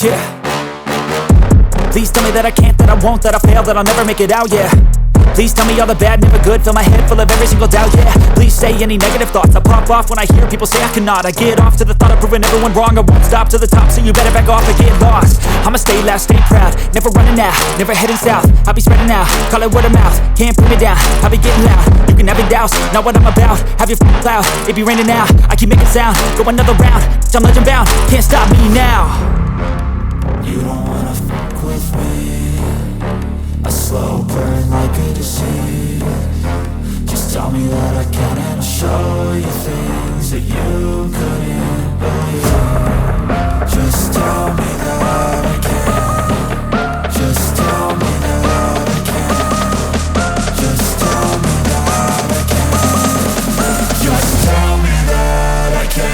Yeah. Please tell me that I can't, that I won't, that I fail, that I'll never make it out, yeah. Please tell me all the bad, never good, fill my head full of every single doubt, yeah. Please say any negative thoughts, I pop off when I hear people say I cannot. I get off to the thought of proving everyone wrong, I won't stop to the top, so you better back off and get lost. I'ma stay loud, stay proud, never running out, never heading south. I'll be spreading out, call it word of mouth, can't put me down, I'll be getting loud. You can have your doubts, not what I'm about, have your f***ing cloud, it be raining now. I keep making sound, go another round, I'm legend bound, can't stop me now. You don't wanna fuck with me, a slow burn like a disease. Just tell me that I can and I'll show you things that you couldn't believe. Just tell me that I can. Just tell me that I can. Just tell me that I can. Just tell me that I can.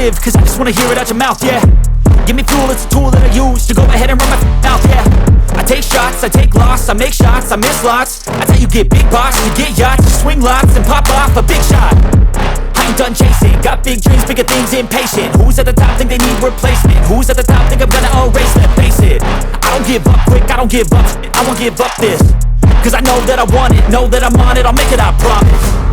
Cause I just wanna hear it out your mouth, yeah. Give me fuel, it's a tool that I use to go ahead and run my mouth, yeah. I take shots, I take loss, I make shots, I miss lots. That's how you get big box, you get yachts, you swing lots and pop off a big shot. I ain't done chasing, got big dreams, bigger things, impatient. Who's at the top think they need replacement? Who's at the top think I'm gonna erase them? Face it, I don't give up quick, I don't give up, I won't give up this. Cause I know that I want it, know that I'm on it, I'll make it, I promise.